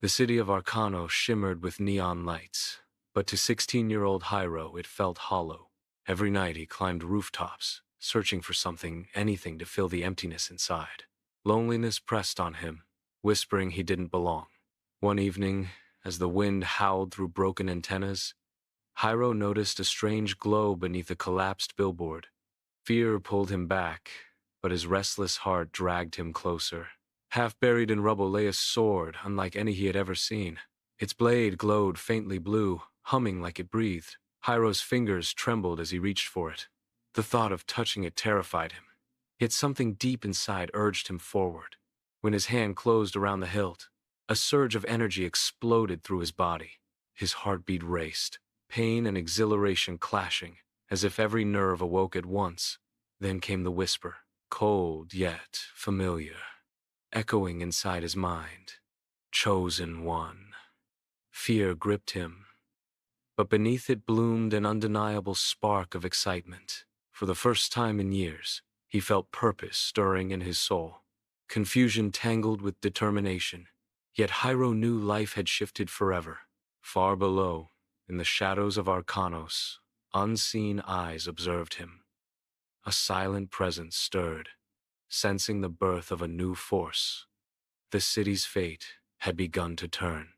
The city of Arkanos shimmered with neon lights, but to 16-year-old Hairo it felt hollow. Every night he climbed rooftops, searching for something, anything to fill the emptiness inside. Loneliness pressed on him, whispering he didn't belong. One evening, as the wind howled through broken antennas, Hairo noticed a strange glow beneath a collapsed billboard. Fear pulled him back, but his restless heart dragged him closer. Half buried in rubble lay a sword unlike any he had ever seen. Its blade glowed faintly blue, humming like it breathed. Hairo's fingers trembled as he reached for it. The thought of touching it terrified him. Yet something deep inside urged him forward. When his hand closed around the hilt, a surge of energy exploded through his body. His heartbeat raced, pain and exhilaration clashing, as if every nerve awoke at once. Then came the whisper, cold yet familiar, echoing inside his mind. Chosen one. Fear gripped him, but beneath it bloomed an undeniable spark of excitement. For the first time in years, he felt purpose stirring in his soul. Confusion tangled with determination, yet Hairo knew life had shifted forever. Far below, in the shadows of Arkanos, unseen eyes observed him. A silent presence stirred, sensing the birth of a new force. The city's fate had begun to turn.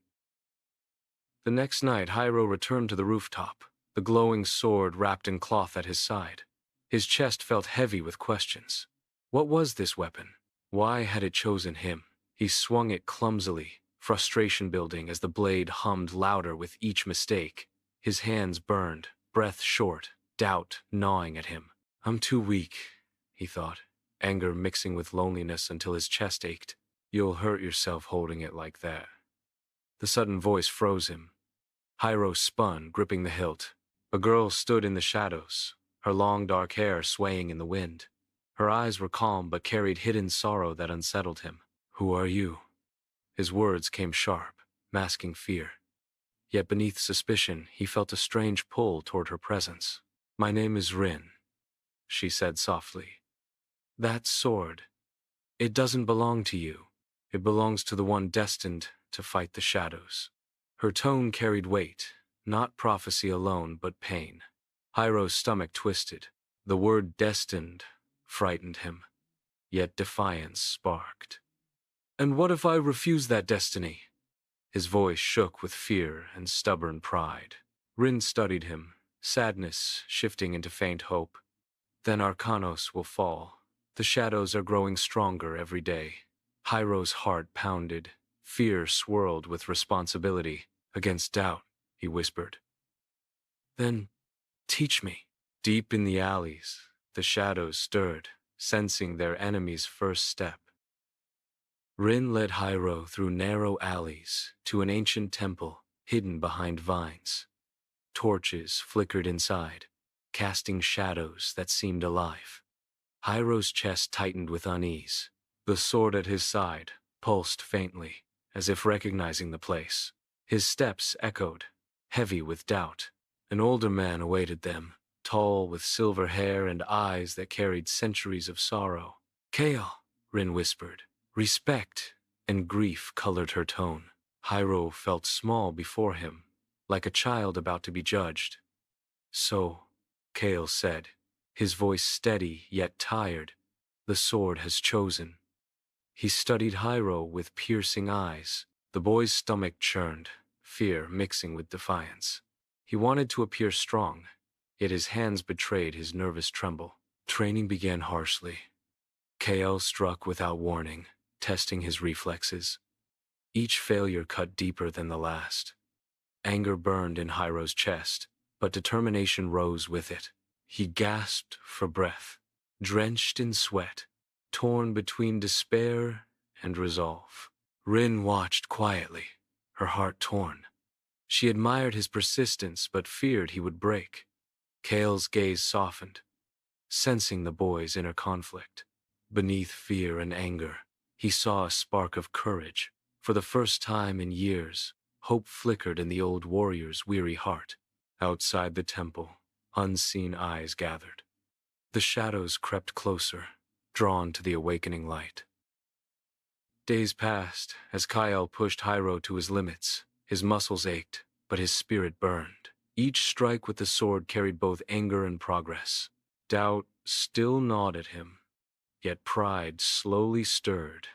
The next night, Hairo returned to the rooftop, the glowing sword wrapped in cloth at his side. His chest felt heavy with questions. What was this weapon? Why had it chosen him? He swung it clumsily, frustration building as the blade hummed louder with each mistake. His hands burned, breath short, doubt gnawing at him. I'm too weak, he thought, anger mixing with loneliness until his chest ached. You'll hurt yourself holding it like that. The sudden voice froze him. Hairo spun, gripping the hilt. A girl stood in the shadows, her long dark hair swaying in the wind. Her eyes were calm but carried hidden sorrow that unsettled him. Who are you? His words came sharp, masking fear. Yet beneath suspicion, he felt a strange pull toward her presence. My name is Rin, she said softly. That sword, it doesn't belong to you. It belongs to the one destined to fight the shadows. Her tone carried weight, not prophecy alone, but pain. Hairo's stomach twisted. The word destined frightened him, yet defiance sparked. And what if I refuse that destiny? His voice shook with fear and stubborn pride. Rin studied him, sadness shifting into faint hope. Then Arkanos will fall. The shadows are growing stronger every day. Hairo's heart pounded. Fear swirled with responsibility. Against doubt, he whispered. Then, teach me. Deep in the alleys, the shadows stirred, sensing their enemy's first step. Rin led Hairo through narrow alleys to an ancient temple hidden behind vines. Torches flickered inside, casting shadows that seemed alive. Hairo's chest tightened with unease. The sword at his side pulsed faintly, as if recognizing the place. His steps echoed, heavy with doubt. An older man awaited them, tall with silver hair and eyes that carried centuries of sorrow. Kael, Rin whispered. Respect and grief colored her tone. Hairo felt small before him, like a child about to be judged. So, Kael said, his voice steady yet tired, the sword has chosen. He studied Hairo with piercing eyes. The boy's stomach churned, fear mixing with defiance. He wanted to appear strong, yet his hands betrayed his nervous tremble. Training began harshly. Kael struck without warning, testing his reflexes. Each failure cut deeper than the last. Anger burned in Hairo's chest, but determination rose with it. He gasped for breath, drenched in sweat, torn between despair and resolve. Rin watched quietly, her heart torn. She admired his persistence but feared he would break. Kael's gaze softened, sensing the boy's inner conflict. Beneath fear and anger, he saw a spark of courage. For the first time in years, hope flickered in the old warrior's weary heart. Outside the temple, unseen eyes gathered. The shadows crept closer, drawn to the awakening light. Days passed as Kael pushed Hairo to his limits. His muscles ached, but his spirit burned. Each strike with the sword carried both anger and progress. Doubt still gnawed at him, yet pride slowly stirred.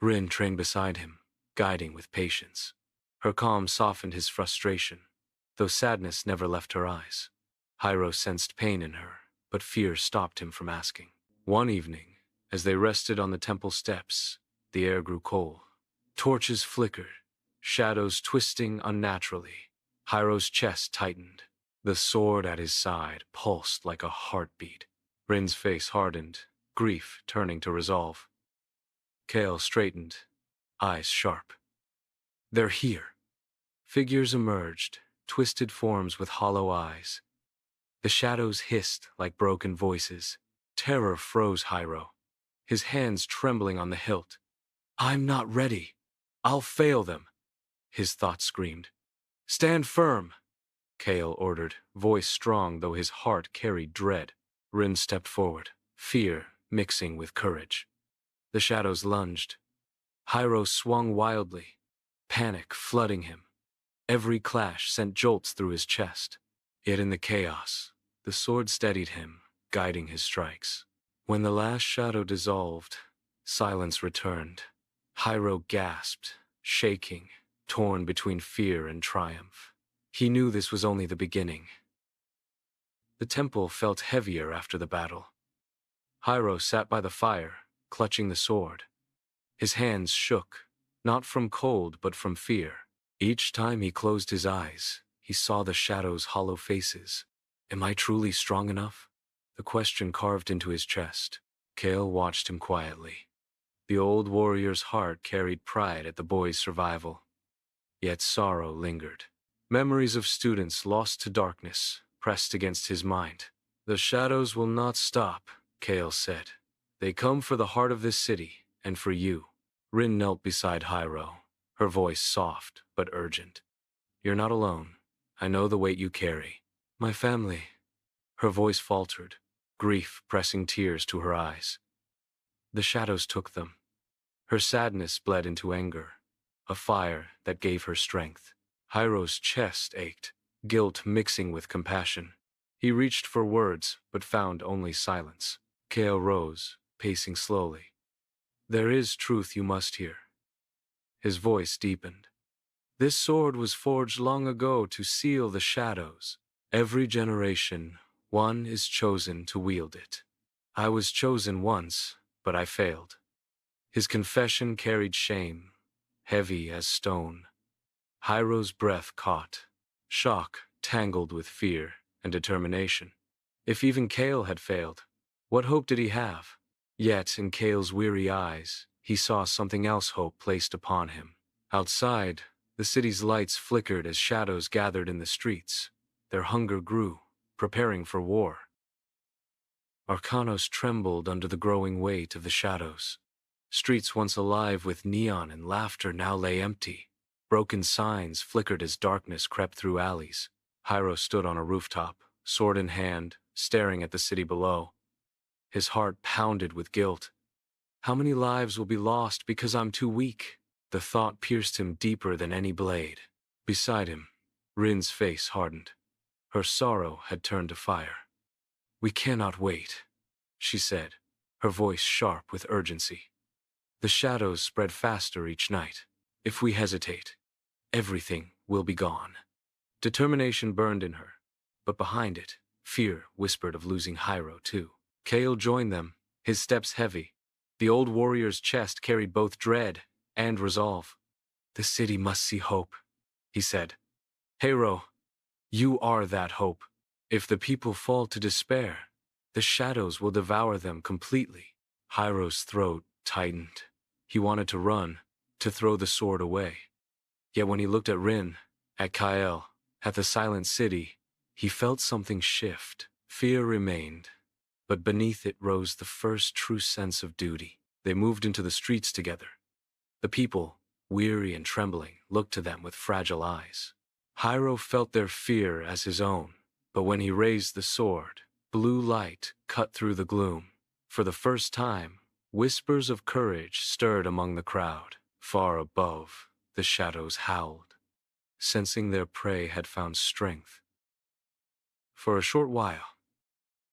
Rin trained beside him, guiding with patience. Her calm softened his frustration, though sadness never left her eyes. Hairo sensed pain in her, but fear stopped him from asking. One evening, as they rested on the temple steps, the air grew cold. Torches flickered, shadows twisting unnaturally. Hairo's chest tightened. The sword at his side pulsed like a heartbeat. Rin's face hardened, grief turning to resolve. Kael straightened, eyes sharp. They're here. Figures emerged, twisted forms with hollow eyes. The shadows hissed like broken voices. Terror froze Hairo, his hands trembling on the hilt. I'm not ready. I'll fail them, his thoughts screamed. Stand firm, Kael ordered, voice strong though his heart carried dread. Rin stepped forward, fear mixing with courage. The shadows lunged. Hairo swung wildly, panic flooding him. Every clash sent jolts through his chest. Yet in the chaos, the sword steadied him, guiding his strikes. When the last shadow dissolved, silence returned. Hairo gasped, shaking, torn between fear and triumph. He knew this was only the beginning. The temple felt heavier after the battle. Hairo sat by the fire, clutching the sword. His hands shook, not from cold but from fear. Each time he closed his eyes, he saw the shadows' hollow faces. Am I truly strong enough? The question carved into his chest. Kael watched him quietly. The old warrior's heart carried pride at the boy's survival. Yet sorrow lingered. Memories of students lost to darkness pressed against his mind. The shadows will not stop, Kael said. They come for the heart of this city, and for you. Rin knelt beside Hairo, her voice soft but urgent. You're not alone. I know the weight you carry. My family. Her voice faltered, grief pressing tears to her eyes. The shadows took them. Her sadness bled into anger, a fire that gave her strength. Hairo's chest ached, guilt mixing with compassion. He reached for words, but found only silence. Kael rose, pacing slowly. There is truth you must hear. His voice deepened. This sword was forged long ago to seal the shadows. Every generation, one is chosen to wield it. I was chosen once, but I failed. His confession carried shame, heavy as stone. Hairo's breath caught, shock tangled with fear and determination. If even Kael had failed, what hope did he have? Yet in Kael's weary eyes, he saw something else hope placed upon him. Outside, the city's lights flickered as shadows gathered in the streets. Their hunger grew, preparing for war. Arkanos trembled under the growing weight of the shadows. Streets once alive with neon and laughter now lay empty. Broken signs flickered as darkness crept through alleys. Hairo stood on a rooftop, sword in hand, staring at the city below. His heart pounded with guilt. How many lives will be lost because I'm too weak? The thought pierced him deeper than any blade. Beside him, Rin's face hardened. Her sorrow had turned to fire. We cannot wait, she said, her voice sharp with urgency. The shadows spread faster each night. If we hesitate, everything will be gone. Determination burned in her, but behind it, fear whispered of losing Hairo too. Kael joined them, his steps heavy. The old warrior's chest carried both dread and resolve. The city must see hope, he said. Hairo, you are that hope. If the people fall to despair, the shadows will devour them completely. Hairo's throat tightened. He wanted to run, to throw the sword away. Yet when he looked at Rin, at Kael, at the silent city, he felt something shift. Fear remained, but beneath it rose the first true sense of duty. They moved into the streets together. The people, weary and trembling, looked to them with fragile eyes. Hairo felt their fear as his own, but when he raised the sword, blue light cut through the gloom. For the first time, Whispers of courage stirred among the crowd. Far above, the shadows howled, sensing their prey had found strength. For a short while,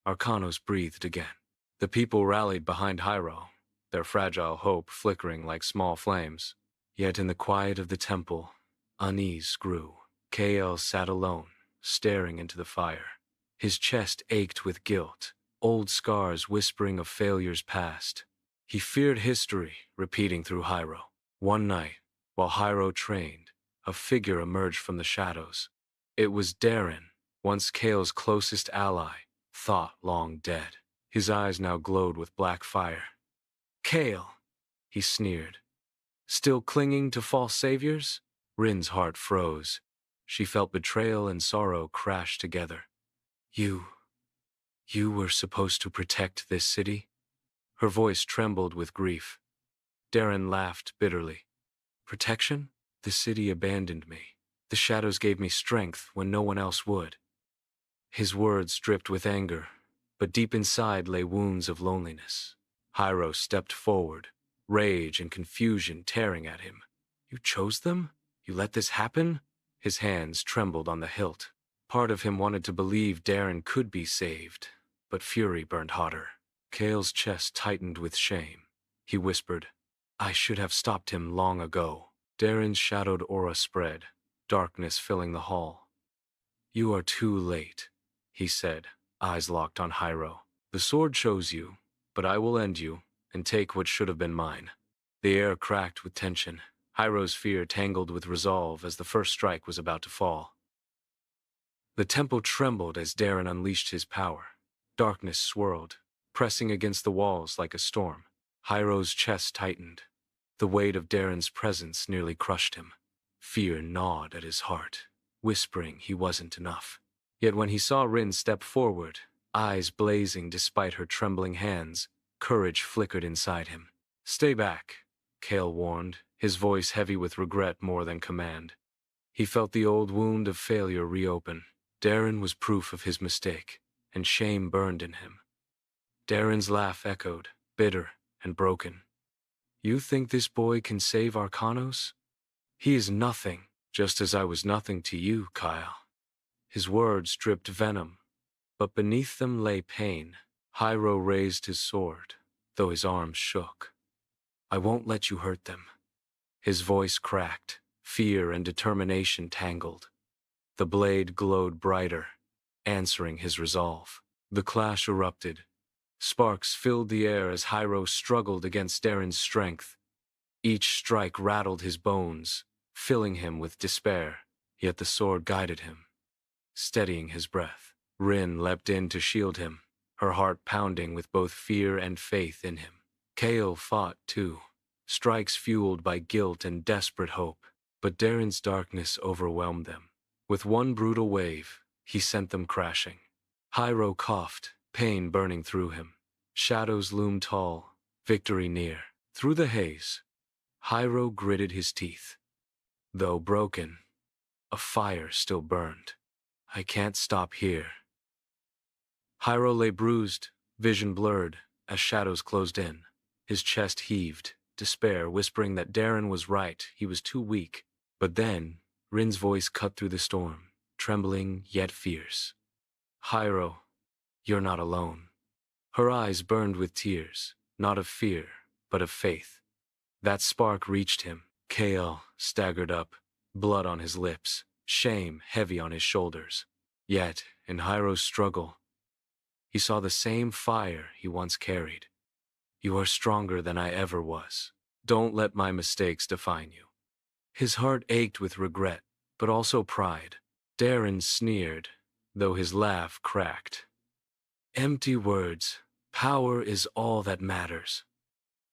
Arkanos breathed again. The people rallied behind Hairo, their fragile hope flickering like small flames. Yet in the quiet of the temple, unease grew. Kael sat alone, staring into the fire. His chest ached with guilt, old scars whispering of failures past. He feared history repeating through Hairo. One night, while Hairo trained, a figure emerged from the shadows. It was Daren, once Kael's closest ally, thought long dead. His eyes now glowed with black fire. "Kael," he sneered. "Still clinging to false saviors?" Rin's heart froze. She felt betrayal and sorrow crash together. You were supposed to protect this city?" Her voice trembled with grief. Daren laughed bitterly. "Protection? The city abandoned me. The shadows gave me strength when no one else would." His words dripped with anger, but deep inside lay wounds of loneliness. Hairo stepped forward, rage and confusion tearing at him. "You chose them? You let this happen?" His hands trembled on the hilt. Part of him wanted to believe Daren could be saved, but fury burned hotter. Kael's chest tightened with shame. He whispered, "I should have stopped him long ago." Daren's shadowed aura spread, darkness filling the hall. "You are too late," he said, eyes locked on Hairo. "The sword chose you, but I will end you and take what should have been mine." The air cracked with tension. Hairo's fear tangled with resolve as the first strike was about to fall. The temple trembled as Daren unleashed his power. Darkness swirled, pressing against the walls like a storm. Hairo's chest tightened. The weight of Daren's presence nearly crushed him. Fear gnawed at his heart, whispering he wasn't enough. Yet when he saw Rin step forward, eyes blazing despite her trembling hands, courage flickered inside him. "Stay back," Kael warned, his voice heavy with regret more than command. He felt the old wound of failure reopen. Daren was proof of his mistake, and shame burned in him. Daren's laugh echoed, bitter and broken. "You think this boy can save Arkanos? He is nothing, just as I was nothing to you, Kael." His words dripped venom, but beneath them lay pain. Hairo raised his sword, though his arms shook. "I won't let you hurt them." His voice cracked, fear and determination tangled. The blade glowed brighter, answering his resolve. The clash erupted. Sparks filled the air as Hairo struggled against Daren's strength. Each strike rattled his bones, filling him with despair, yet the sword guided him, steadying his breath. Rin leapt in to shield him, her heart pounding with both fear and faith in him. Kael fought too, strikes fueled by guilt and desperate hope, but Daren's darkness overwhelmed them. With one brutal wave, he sent them crashing. Hairo coughed, pain burning through him. Shadows loomed tall, victory near. Through the haze, Hairo gritted his teeth. Though broken, a fire still burned. "I can't stop here." Hairo lay bruised, vision blurred, as shadows closed in. His chest heaved, despair whispering that Daren was right, he was too weak. But then, Rin's voice cut through the storm, trembling yet fierce. "Hairo, you're not alone." Her eyes burned with tears, not of fear, but of faith. That spark reached him. Kael staggered up, blood on his lips, shame heavy on his shoulders. Yet, in Hairo's struggle, he saw the same fire he once carried. "You are stronger than I ever was. Don't let my mistakes define you." His heart ached with regret, but also pride. Daren sneered, though his laugh cracked. "Empty words. Power is all that matters."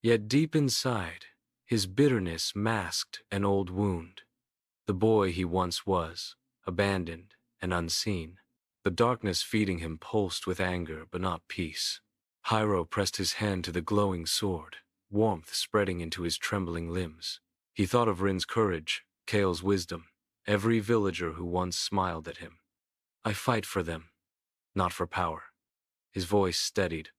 Yet deep inside, his bitterness masked an old wound. The boy he once was, abandoned and unseen. The darkness feeding him pulsed with anger but not peace. Hairo pressed his hand to the glowing sword, warmth spreading into his trembling limbs. He thought of Rin's courage, Kael's wisdom, every villager who once smiled at him. "I fight for them, not for power." His voice steadied,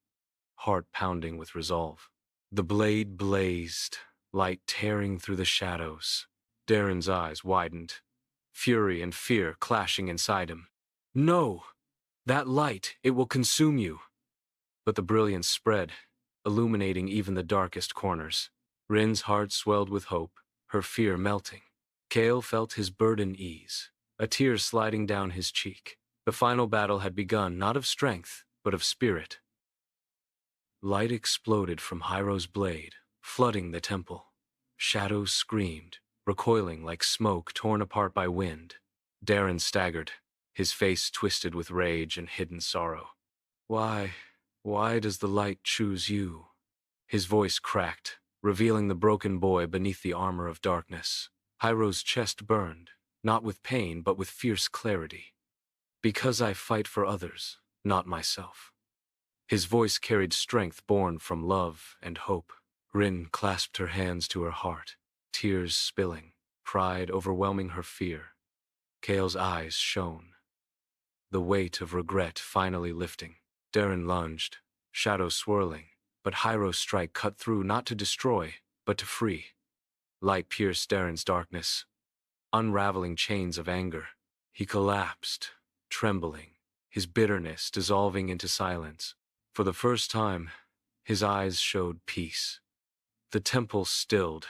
heart pounding with resolve. The blade blazed, light tearing through the shadows. Daren's eyes widened, fury and fear clashing inside him. No! That light, it will consume you. But the brilliance spread, illuminating even the darkest corners. Rin's heart swelled with hope, her fear melting. Kael felt his burden ease, a tear sliding down his cheek. The final battle had begun, not of strength, but of spirit. Light exploded from Hairo's blade, flooding the temple. Shadows screamed, recoiling like smoke torn apart by wind. Daren staggered, his face twisted with rage and hidden sorrow. Why does the light choose you? His voice cracked, revealing the broken boy beneath the armor of darkness. Hairo's chest burned, not with pain but with fierce clarity. Because I fight for others, not myself. His voice carried strength born from love and hope. Rin clasped her hands to her heart, tears spilling, pride overwhelming her fear. Kael's eyes shone, the weight of regret finally lifting. Daren lunged, shadows swirling, but Hairo's strike cut through not to destroy, but to free. Light pierced Daren's darkness, unraveling chains of anger. He collapsed, trembling, his bitterness dissolving into silence. For the first time, his eyes showed peace. The temple stilled.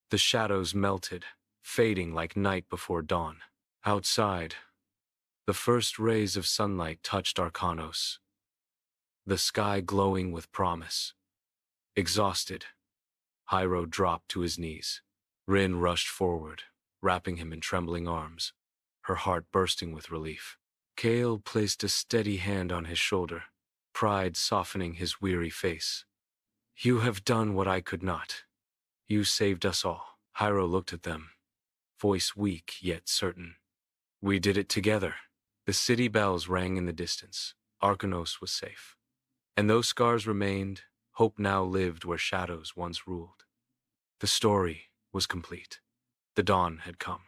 The shadows melted, fading like night before dawn. Outside, the first rays of sunlight touched Arkanos, the sky glowing with promise. Exhausted, Hairo dropped to his knees. Rin rushed forward, wrapping him in trembling arms, her heart bursting with relief. Kael placed a steady hand on his shoulder, pride softening his weary face. You have done what I could not. You saved us all. Hairo looked at them, voice weak yet certain. We did it together. The city bells rang in the distance. Arkanos was safe. And though scars remained, hope now lived where shadows once ruled. The story was complete. The dawn had come.